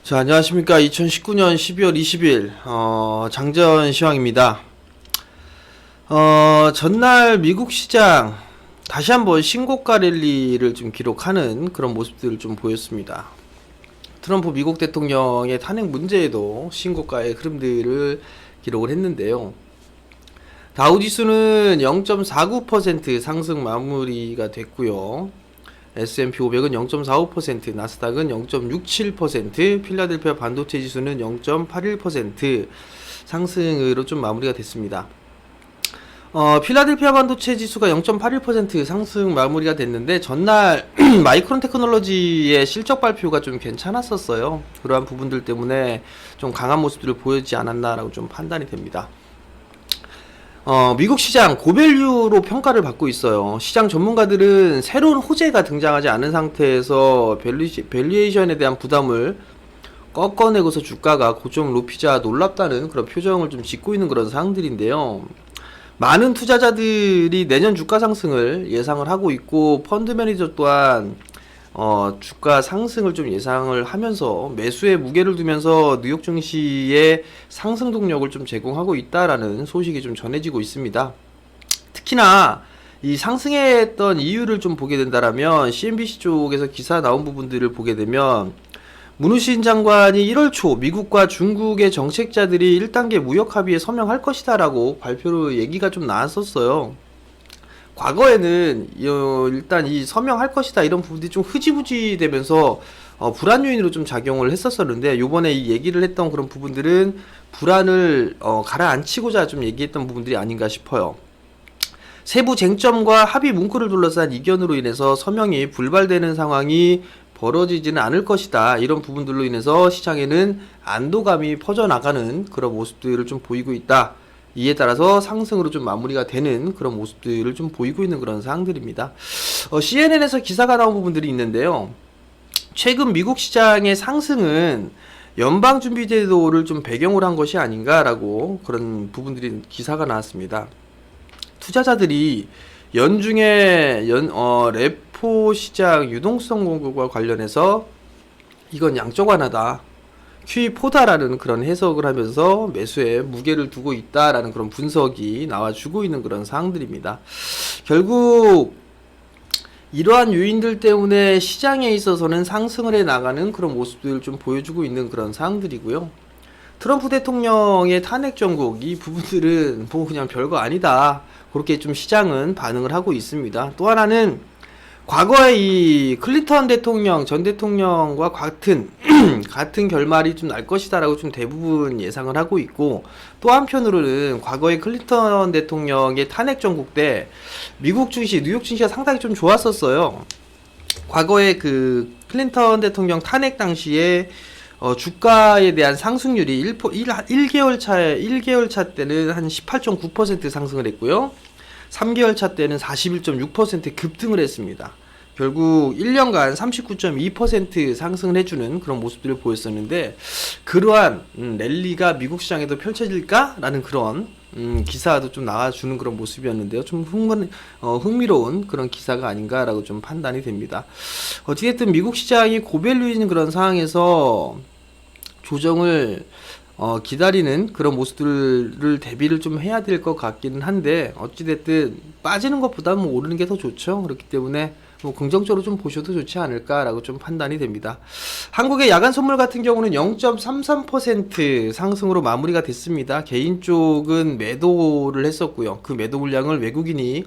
자, 안녕하십니까. 2019년 12월 20일, 장전 시황입니다. 전날 미국 시장, 다시 한번 신고가 랠리를 좀 기록하는 그런 모습들을 좀 보였습니다. 트럼프 미국 대통령의 탄핵 문제에도 신고가의 흐름들을 기록을 했는데요. 다우지수는 0.49% 상승 마무리가 됐고요. S&P 500은 0.45%, 나스닥은 0.67%, 필라델피아 반도체 지수는 0.81% 상승으로 좀 마무리가 됐습니다. 필라델피아 반도체 지수가 0.81% 상승 마무리가 됐는데 전날 마이크론 테크놀로지의 실적 발표가 좀 괜찮았었어요. 그러한 부분들 때문에 좀 강한 모습들을 보이지 않았나라고 좀 판단이 됩니다. 미국 시장 고밸류로 평가를 받고 있어요. 시장 전문가들은 새로운 호재가 등장하지 않은 상태에서 밸류에이션에 대한 부담을 꺾어내고서 주가가 고점 높이자 놀랍다는 그런 표정을 좀 짓고 있는 그런 상황들인데요. 많은 투자자들이 내년 주가 상승을 예상을 하고 있고, 펀드 매니저 또한 주가 상승을 좀 예상을 하면서 매수에 무게를 두면서 뉴욕 증시의 상승 동력을 좀 제공하고 있다라는 소식이 좀 전해지고 있습니다. 특히나 이 상승했던 이유를 좀 보게 된다라면 CNBC 쪽에서 기사 나온 부분들을 보게 되면 문우신 장관이 1월 초 미국과 중국의 정책자들이 1단계 무역 합의에 서명할 것이다라고 발표로 얘기가 좀 나왔었어요. 과거에는 일단 이 서명할 것이다 이런 부분들이 좀 흐지부지 되면서 불안 요인으로 좀 작용을 했었었는데, 요번에 이 얘기를 했던 그런 부분들은 불안을 가라앉히고자 좀 얘기했던 부분들이 아닌가 싶어요. 세부 쟁점과 합의 문구를 둘러싼 이견으로 인해서 서명이 불발되는 상황이 벌어지지는 않을 것이다, 이런 부분들로 인해서 시장에는 안도감이 퍼져나가는 그런 모습들을 좀 보이고 있다. 이에 따라서 상승으로 좀 마무리가 되는 그런 모습들을 좀 보이고 있는 그런 사항들입니다. CNN에서 기사가 나온 부분들이 있는데요. 최근 미국 시장의 상승은 연방준비제도를 좀 배경으로 한 것이 아닌가라고 그런 부분들이 기사가 나왔습니다. 투자자들이 연중에 레포 시장 유동성 공급과 관련해서 이건 양적 완화다, QE4다라는 그런 해석을 하면서 매수에 무게를 두고 있다라는 그런 분석이 나와주고 있는 그런 사항들입니다. 결국 이러한 요인들 때문에 시장에 있어서는 상승을 해 나가는 그런 모습들을 좀 보여주고 있는 그런 사항들이고요. 트럼프 대통령의 탄핵 정국, 이 부분들은 뭐 그냥 별거 아니다, 그렇게 좀 시장은 반응을 하고 있습니다. 또 하나는 과거에 이 클린턴 대통령, 전 대통령과 같은 결말이 좀 날 것이다라고 좀 대부분 예상을 하고 있고, 또 한편으로는 과거에 클린턴 대통령의 탄핵 정국 때 미국 증시, 뉴욕 증시가 상당히 좀 좋았었어요. 과거에 그 클린턴 대통령 탄핵 당시에 주가에 대한 상승률이 1개월 차 때는 한 18.9% 상승을 했고요. 3개월 차 때는 41.6% 급등을 했습니다. 결국 1년간 39.2% 상승을 해주는 그런 모습들을 보였었는데, 그러한 랠리가 미국 시장에도 펼쳐질까라는 그런 기사도 좀 나와주는 그런 모습이었는데요. 좀 흥미로운 그런 기사가 아닌가라고 좀 판단이 됩니다. 어찌됐든 미국 시장이 고밸류인 그런 상황에서 조정을 기다리는 그런 모습들을 대비를 좀 해야 될 것 같기는 한데, 어찌됐든 빠지는 것보다는 뭐 오르는 게 더 좋죠. 그렇기 때문에 뭐 긍정적으로 좀 보셔도 좋지 않을까라고 좀 판단이 됩니다. 한국의 야간 선물 같은 경우는 0.33% 상승으로 마무리가 됐습니다. 개인 쪽은 매도를 했었고요. 그 매도 물량을 외국인이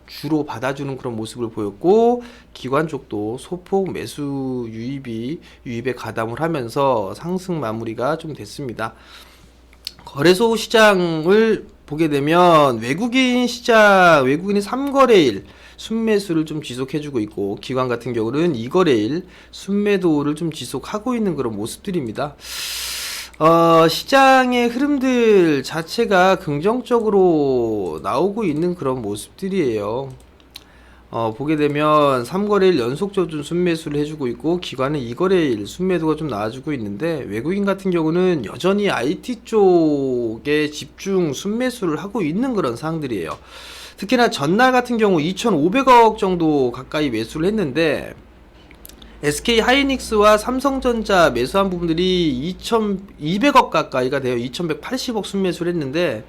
주로 받아주는 그런 모습을 보였고, 기관 쪽도 소폭 매수 유입에 가담을 하면서 상승 마무리가 좀 됐습니다. 거래소 시장을 보게 되면 외국인이 3거래일 순매수를 좀 지속해주고 있고, 기관 같은 경우는 2거래일 순매도를 좀 지속하고 있는 그런 모습들입니다. 시장의 흐름들 자체가 긍정적으로 나오고 있는 그런 모습들이에요. 보게 되면 3거래일 연속 저준 순매수를 해주고 있고, 기관은 2거래일 순매도가 좀 나와주고 있는데, 외국인 같은 경우는 여전히 IT 쪽에 집중 순매수를 하고 있는 그런 상황들이에요. 특히나 전날 같은 경우 2,500억 정도 가까이 매수를 했는데, SK 하이닉스와 삼성전자 매수한 부분들이 2,200억 가까이가 돼요. 2,180억 순매수를 했는데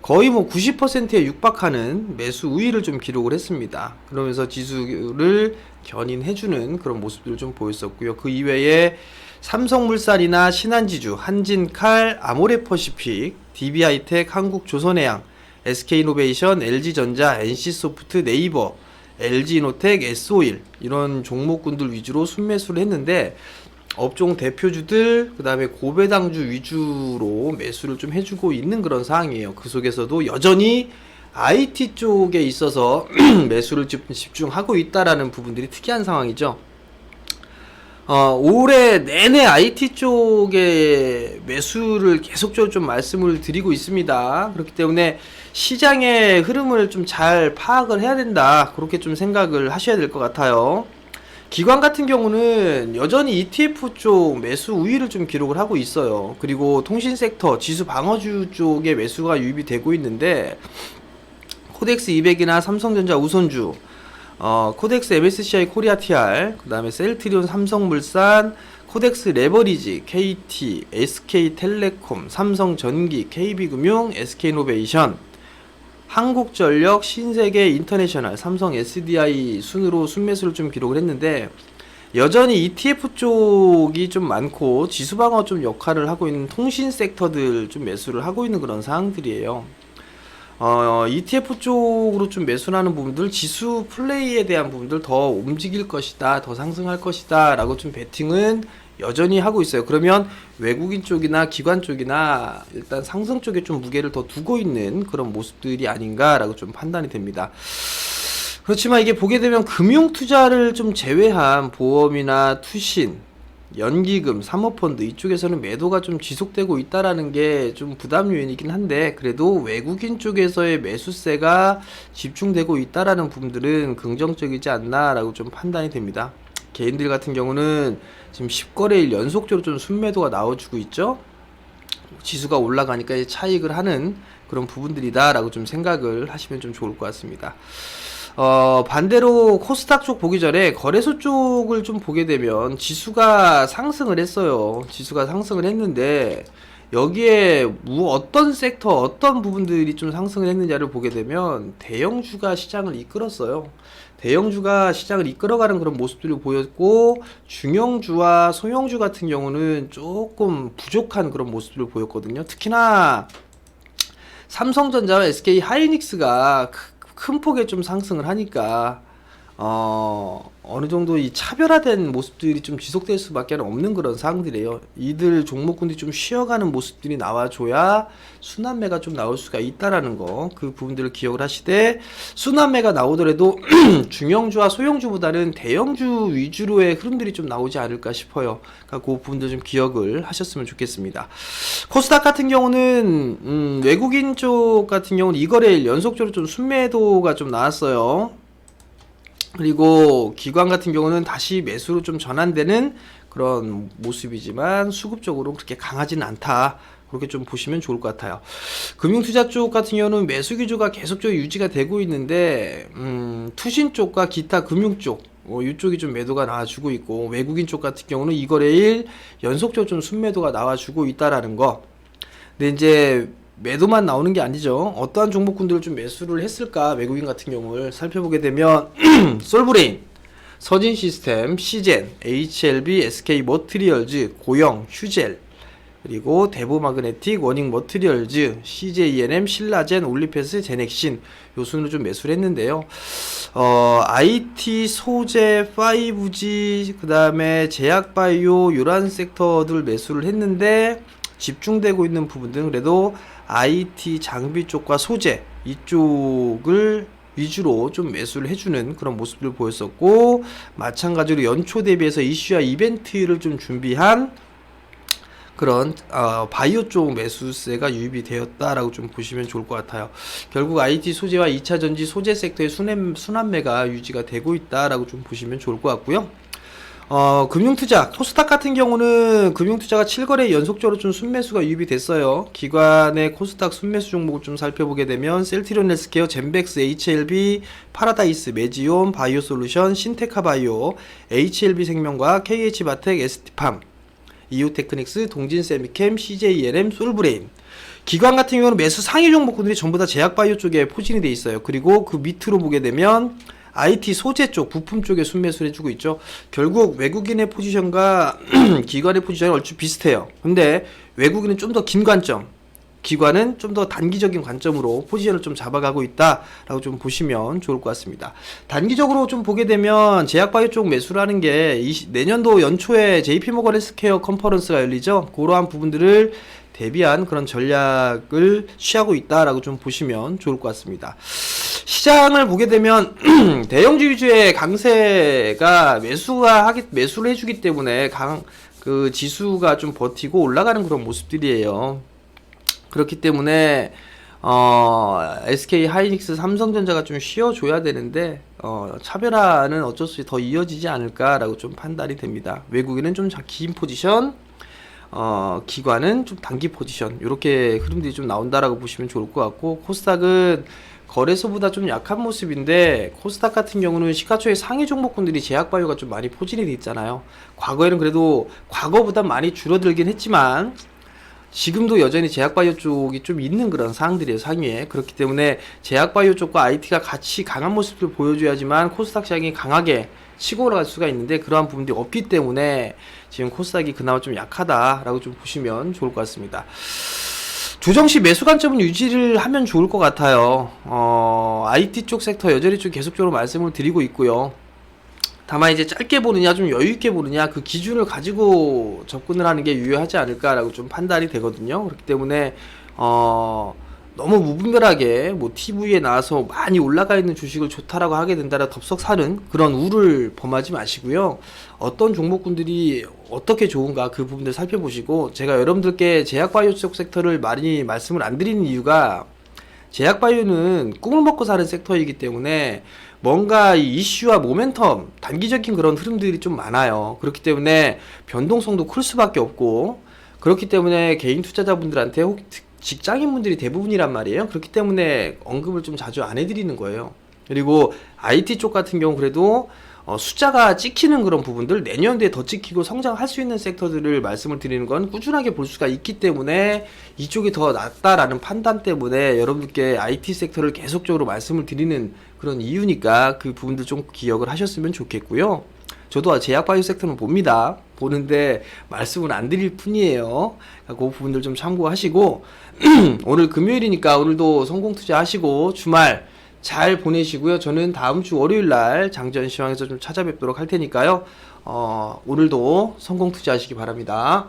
거의 뭐 90%에 육박하는 매수 우위를 좀 기록을 했습니다. 그러면서 지수를 견인해주는 그런 모습들을 좀 보였었고요. 그 이외에 삼성물산이나 신한지주, 한진칼, 아모레퍼시픽, DB하이텍, 한국조선해양, SK이노베이션, LG전자, NC소프트, 네이버, LG이노텍, S-오일 이런 종목군들 위주로 순매수를 했는데 업종 대표주들 그 다음에 고배당주 위주로 매수를 좀 해주고 있는 그런 상황이에요. 그 속에서도 여전히 IT 쪽에 있어서 매수를 집중하고 있다라는 부분들이 특이한 상황이죠. 올해 내내 IT 쪽에 매수를 계속적으로 좀 말씀을 드리고 있습니다. 그렇기 때문에 시장의 흐름을 좀 잘 파악을 해야 된다. 그렇게 좀 생각을 하셔야 될 것 같아요. 기관 같은 경우는 여전히 ETF 쪽 매수 우위를 좀 기록을 하고 있어요. 그리고 통신 섹터, 지수 방어주 쪽에 매수가 유입이 되고 있는데 코덱스 200이나 삼성전자 우선주, 코덱스 MSCI 코리아 TR, 그 다음에 셀트리온 삼성물산, 코덱스 레버리지, KT, SK텔레콤, 삼성전기, KB금융, SK이노베이션, 한국전력, 신세계 인터내셔널, 삼성 SDI 순으로 순매수를 좀 기록을 했는데 여전히 ETF 쪽이 좀 많고 지수방어 좀 역할을 하고 있는 통신 섹터들 좀 매수를 하고 있는 그런 상황들이에요. ETF 쪽으로 좀 매수하는 부분들, 지수 플레이에 대한 부분들 더 움직일 것이다, 더 상승할 것이다 라고 좀 베팅은 여전히 하고 있어요. 그러면 외국인 쪽이나 기관 쪽이나 일단 상승 쪽에 좀 무게를 더 두고 있는 그런 모습들이 아닌가라고 좀 판단이 됩니다. 그렇지만 이게 보게 되면 금융 투자를 좀 제외한 보험이나 투신, 연기금, 사모펀드 이쪽에서는 매도가 좀 지속되고 있다라는 게 좀 부담 요인이긴 한데 그래도 외국인 쪽에서의 매수세가 집중되고 있다라는 부분들은 긍정적이지 않나라고 좀 판단이 됩니다. 개인들 같은 경우는 지금 10거래일 연속적으로 좀 순매도가 나와주고 있죠. 지수가 올라가니까 차익을 하는 그런 부분들이다 라고 좀 생각을 하시면 좀 좋을 것 같습니다. 반대로 코스닥 쪽 보기 전에 거래소 쪽을 좀 보게 되면 지수가 상승을 했어요. 지수가 상승을 했는데 여기에 어떤 섹터, 어떤 부분들이 좀 상승을 했느냐를 보게 되면 대형주가 시장을 이끌었어요. 대형주가 시장을 이끌어가는 그런 모습들을 보였고 중형주와 소형주 같은 경우는 조금 부족한 그런 모습들을 보였거든요. 특히나 삼성전자와 SK 하이닉스가 큰 폭의 좀 상승을 하니까 어느 정도 이 차별화된 모습들이 좀 지속될 수밖에 없는 그런 상황들이에요. 이들 종목군들이 좀 쉬어가는 모습들이 나와줘야 순환매가 좀 나올 수가 있다라는 거, 그 부분들을 기억을 하시되 순환매가 나오더라도 중형주와 소형주보다는 대형주 위주로의 흐름들이 좀 나오지 않을까 싶어요. 그러니까 그 부분들 좀 기억을 하셨으면 좋겠습니다. 코스닥 같은 경우는 외국인 쪽 같은 경우는 이거래일 연속적으로 좀 순매도가 좀 나왔어요. 그리고 기관 같은 경우는 다시 매수로 좀 전환되는 그런 모습이지만 수급적으로 그렇게 강하지는 않다. 그렇게 좀 보시면 좋을 것 같아요. 금융투자 쪽 같은 경우는 매수 기조가 계속적으로 유지가 되고 있는데 투신 쪽과 기타 금융 쪽 이쪽이 좀 매도가 나와주고 있고 외국인 쪽 같은 경우는 이거래일 연속적으로 좀 순매도가 나와주고 있다라는 거. 근데 이제 매도만 나오는 게 아니죠. 어떠한 종목군들을 좀 매수를 했을까 외국인 같은 경우를 살펴보게 되면 솔브레인, 서진시스템, 시젠, HLB, SK머티리얼즈, 고영, 휴젤, 그리고 대보마그네틱, 워닝머티리얼즈, CJENM, 신라젠, 올리패스, 제넥신 요 순으로 좀 매수를 했는데요. IT, 소재, 5G, 그 다음에 제약바이오 요런 섹터들 매수를 했는데 집중되고 있는 부분들은 그래도 IT 장비 쪽과 소재 이쪽을 위주로 좀 매수를 해주는 그런 모습을 보였었고 마찬가지로 연초 대비해서 이슈와 이벤트를 좀 준비한 그런 바이오 쪽 매수세가 유입이 되었다라고 좀 보시면 좋을 것 같아요. 결국 IT 소재와 2차 전지 소재 섹터의 순환매가 유지가 되고 있다라고 좀 보시면 좋을 것 같고요. 금융투자, 코스닥 같은 경우는 금융투자가 7거래 연속적으로 좀 순매수가 유입이 됐어요. 기관의 코스닥 순매수 종목을 좀 살펴보게 되면 셀트리온 헬스케어, 젠백스, HLB, 파라다이스, 메지온, 바이오솔루션, 신테카바이오, HLB생명과, KH바텍, ST팜, 이오테크닉스, 동진세미캠, CJLM, 솔브레인. 기관 같은 경우는 매수 상위 종목군들이 전부 다 제약바이오 쪽에 포진이 돼 있어요. 그리고 그 밑으로 보게 되면 IT 소재 쪽, 부품 쪽에 순매수를 해주고 있죠. 결국 외국인의 포지션과 기관의 포지션이 얼추 비슷해요. 근데 외국인은 좀 더 긴 관점, 기관은 좀 더 단기적인 관점으로 포지션을 좀 잡아가고 있다라고 좀 보시면 좋을 것 같습니다. 단기적으로 좀 보게 되면 제약바이오 쪽 매수를 하는 게 내년도 연초에 JP모건 헬스케어 컨퍼런스가 열리죠. 그러한 부분들을 대비한 그런 전략을 취하고 있다라고 좀 보시면 좋을 것 같습니다. 시장을 보게 되면 대형주 위주의 강세가 매수를 해주기 때문에 그 지수가 좀 버티고 올라가는 그런 모습들이에요. 그렇기 때문에 SK 하이닉스, 삼성전자가 좀 쉬어줘야 되는데 차별화는 어쩔 수 없이 더 이어지지 않을까라고 좀 판단이 됩니다. 외국인은 좀 긴 포지션, 기관은 좀 단기 포지션, 이렇게 흐름들이 좀 나온다라고 보시면 좋을 것 같고, 코스닥은 거래소보다 좀 약한 모습인데, 코스닥 같은 경우는 시가총액 상위 종목군들이 제약바이오가 좀 많이 포진이 돼 있잖아요. 과거에는 그래도 과거보다 많이 줄어들긴 했지만 지금도 여전히 제약바이오 쪽이 좀 있는 그런 상황들이에요, 상위에. 그렇기 때문에 제약바이오 쪽과 IT가 같이 강한 모습을 보여줘야지만 코스닥 시장이 강하게 치고 올라갈 수가 있는데, 그러한 부분들이 없기 때문에 지금 코스닥이 그나마 좀 약하다라고 좀 보시면 좋을 것 같습니다. 조정시 매수 관점은 유지를 하면 좋을 것 같아요. IT 쪽 섹터 여전히 좀 계속적으로 말씀을 드리고 있고요. 다만 이제 짧게 보느냐 좀 여유있게 보느냐, 그 기준을 가지고 접근을 하는 게 유효하지 않을까라고 좀 판단이 되거든요. 그렇기 때문에 너무 무분별하게 뭐 TV에 나와서 많이 올라가 있는 주식을 좋다라고 하게 된다라 덥석 사는 그런 우를 범하지 마시고요. 어떤 종목군들이 어떻게 좋은가 그 부분들 살펴보시고, 제가 여러분들께 제약바이오 쪽 섹터를 많이 말씀을 안 드리는 이유가, 제약바이오는 꿈을 먹고 사는 섹터이기 때문에 뭔가 이 이슈와 모멘텀, 단기적인 그런 흐름들이 좀 많아요. 그렇기 때문에 변동성도 클 수밖에 없고, 그렇기 때문에 개인 투자자분들한테 직장인분들이 대부분이란 말이에요. 그렇기 때문에 언급을 좀 자주 안 해드리는 거예요. 그리고 IT 쪽 같은 경우 그래도 숫자가 찍히는 그런 부분들, 내년도에 더 찍히고 성장할 수 있는 섹터들을 말씀을 드리는 건 꾸준하게 볼 수가 있기 때문에, 이쪽이 더 낫다라는 판단 때문에 여러분들께 IT 섹터를 계속적으로 말씀을 드리는 그런 이유니까, 그 부분들 좀 기억을 하셨으면 좋겠고요. 저도 제약바이오 섹터는 봅니다. 보는데 말씀을 안 드릴 뿐이에요. 그 부분들 좀 참고하시고 오늘 금요일이니까 오늘도 성공투자 하시고 주말 잘 보내시고요. 저는 다음 주 월요일날 장전시황에서 좀 찾아뵙도록 할 테니까요. 오늘도 성공투자 하시기 바랍니다.